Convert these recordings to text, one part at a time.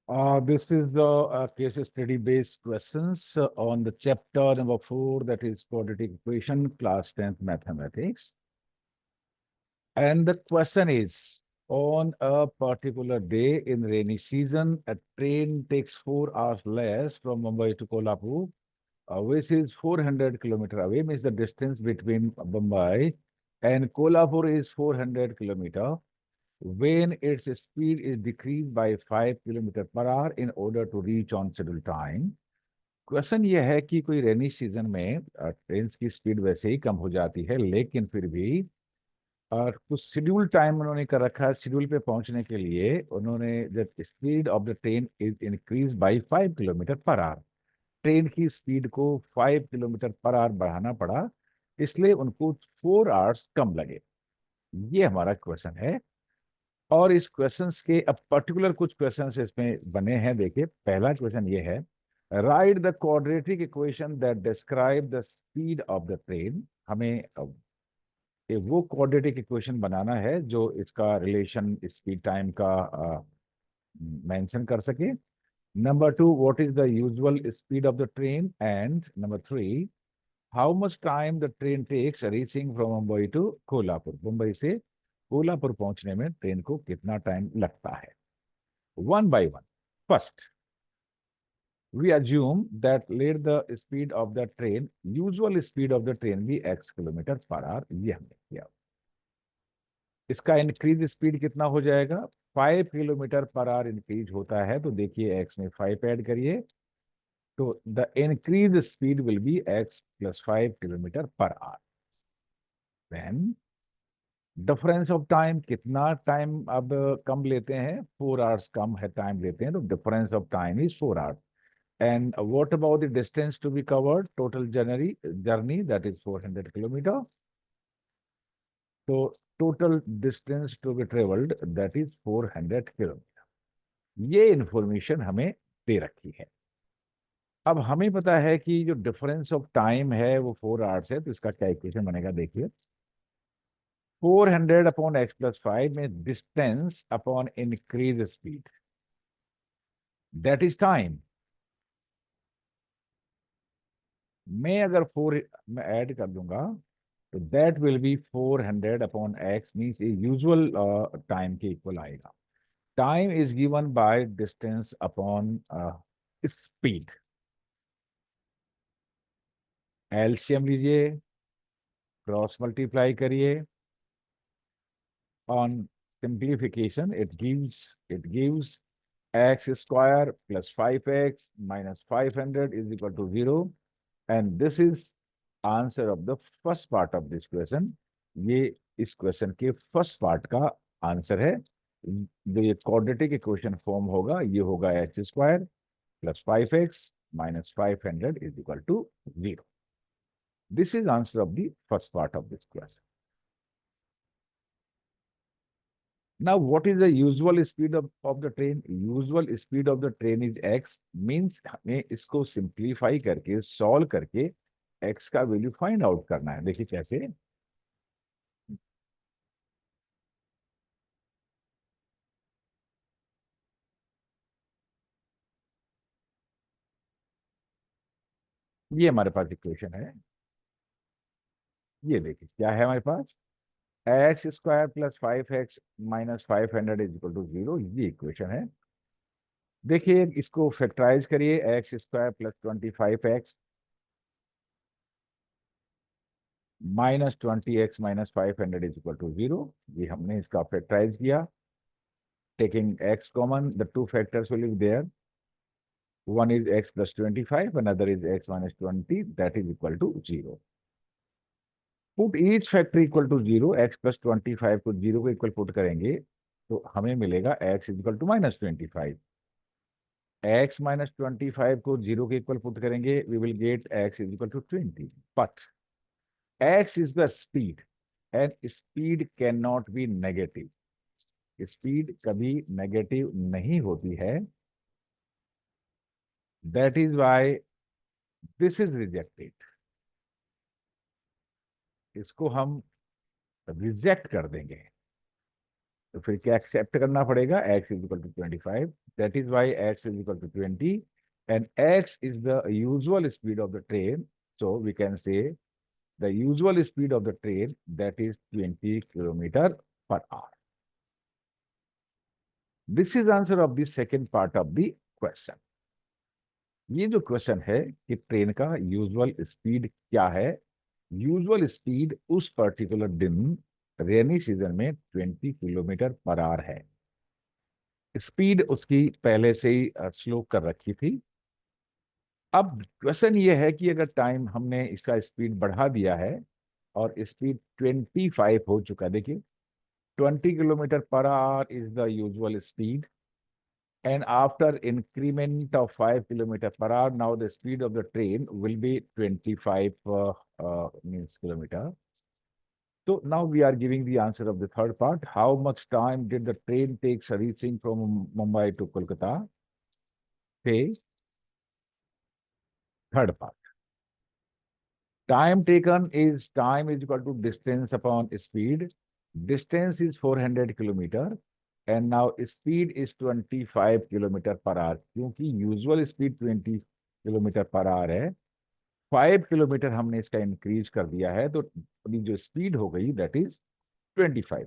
This is a case study based questions on the chapter number 4, that is quadratic equation, class 10th mathematics. And the question is, on a particular day in rainy season, a train takes 4 hours less from Mumbai to Kolhapur, which is 400 kilometer away, means the distance between Mumbai and Kolhapur is 400 kilometer. When its speed is decreased by 5 kilometre per our in order to reach on schedule time. Question ये है कि कोई rainy season में train की speed वैसे ही कम हो जाती है, लेकिन फिर भी कुछ शेड्यूल टाइम उन्होंने कर रखा है। शेड्यूल पे पहुंचने के लिए उन्होंने the speed of the train is increase by 5 kilometre per our. Train की स्पीड को 5 किलोमीटर पर आवर बढ़ाना पड़ा, इसलिए उनको 4 आवर्स कम लगे। ये हमारा क्वेश्चन है। और इस क्वेश्चंस के अब पर्टिकुलर कुछ क्वेश्चंस इसमें बने हैं। देखिए, पहला क्वेश्चन ये है, write the quadratic equation that describe the speed of the train. हमें वो क्वाड्रेटिक इक्वेशन बनाना है जो इसका रिलेशन स्पीड टाइम का मेंशन कर सके। Number 2, what is the usual speed of the train, and number 3, how much time the train takes reaching from Mumbai to Kolhapur. Mumbai से कोल्हापुर पहुंचने में ट्रेन को कितना टाइम लगता है। One by one. First, we assume that let the speed of the train, usual speed of the train be x kilometre per our. ये हमने किया। इसका इंक्रीज स्पीड कितना हो जाएगा, 5 किलोमीटर पर आवर इंक्रीज होता है, तो देखिए x में 5 ऐड करिए, तो the increase speed will be x plus 5 kilometre per hour. Then difference of time, कितना टाइम अब कम लेते हैं, 4 आवर्स कम है टाइम लेते हैं, तो difference of time is 4 hours. And what about the distance to be covered? Total journey that is 400 kilometer. So total distance to be traveled that is 400 kilometer. ये इंफॉर्मेशन हमें दे रखी है। अब हमें पता है कि जो डिफरेंस ऑफ टाइम है वो 4 आवर्स है, तो इसका क्या इक्वेशन बनेगा, देखिए 400 अपॉन x प्लस 5 में distance upon increase speed, that is time. मैं अगर 4 में ऐड कर दूंगा तो that will be 400 upon x, means usual time के इक्वल आएगा। Time is given by distance upon speed. LCM लीजिए, क्रॉस मल्टीप्लाई करिए, on simplification it gives x square plus 5x minus 500 is equal to 0, and this is answer of the first part of this question. ये इस question के first part का answer है। जो ये quadratic equation form होगा, ये होगा x square plus 5x minus 500 is equal to 0। This is answer of the first part of this question. Now, what is the usual speed of the train? Usual speed of the train is x, means हमें इसको simplify करके solve करके x का value find out करना है। देखिए कैसे, ये हमारे पास इक्वेशन है। ये देखिए क्या है हमारे पास, x square plus 5x minus 500 is equal to 0, ये इक्वेशन है। देखिए इसको फैक्टराइज करिए, x square plus 25x minus 20x minus 500 is equal to 0। ये हमने इसका फैक्टराइज किया, taking x common, the two factors will be there. One is x plus 25, another is x minus 20, that is equal to 0. Put each factor equal to 0, x plus 25 को 0 को equal put करेंगे तो हमें मिलेगा x is equal to minus 25। x minus 25 को 0 के equal put करेंगे, we will get x is equal to 20। But x is the speed, and speed can not be negative. Speed कभी नेगेटिव नहीं होती है, that is why this is rejected. इसको हम reject कर देंगे। तो फिर क्या एक्सेप्ट करना पड़ेगा, x is equal to 25, that is why x is equal to 20 and x is the usual speed of the train, so we can say the usual speed of the train that is 20 kilometre per hour. This is answer of the second part of the question. ये जो question है कि train का usual speed क्या है, usual speed उस particular दिन rainy season में 20 किलोमीटर पर आवर है. स्पीड उसकी पहले से ही स्लो कर रखी थी. अब क्वेश्चन ये है कि अगर टाइम हमने इसका स्पीड बढ़ा दिया है और स्पीड 25 हो चुका है, देखिए 20 kilometre per our is the usual speed and after increment of 5 kilometer per hour, now the speed of the train will be 25 means kilometer. So now we are giving the answer of the third part. How much time did the train takes reaching from Mumbai to Kolkata? Say third part. Time taken is time is equal to distance upon speed. Distance is 400 kilometer and now speed is 25 kilometer per hour. क्योंकि usual speed 20 kilometre per our है, 5 kilometre हमने इसका increase कर दिया है, तो अपनी जो स्पीड हो गई that is 25.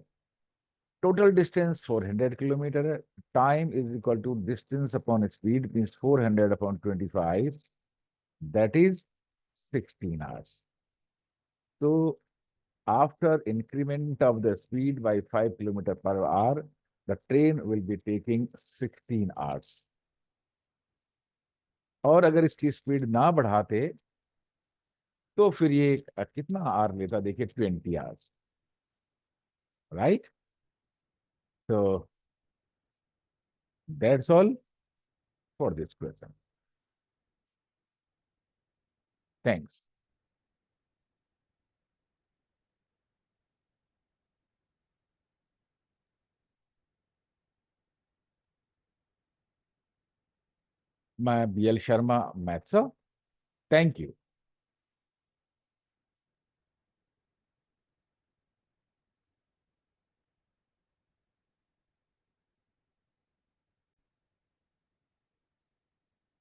Total distance 400 kilometre है. Time is equal to distance upon speed means 400 upon 25, that is 16 hours. तो after increment of the speed by 5 kilometer per hour, the train will be taking 16 hours. और अगर इसकी speed ना बढ़ाते तो फिर ये कितना आवर लेता, देखिए 20 आवर्स, राइट. तो that's all for this question. Thanks. मैं BL Sharma, maths. Thank you.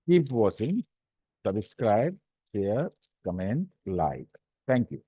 Keep watching, subscribe, share, comment, like. Thank you.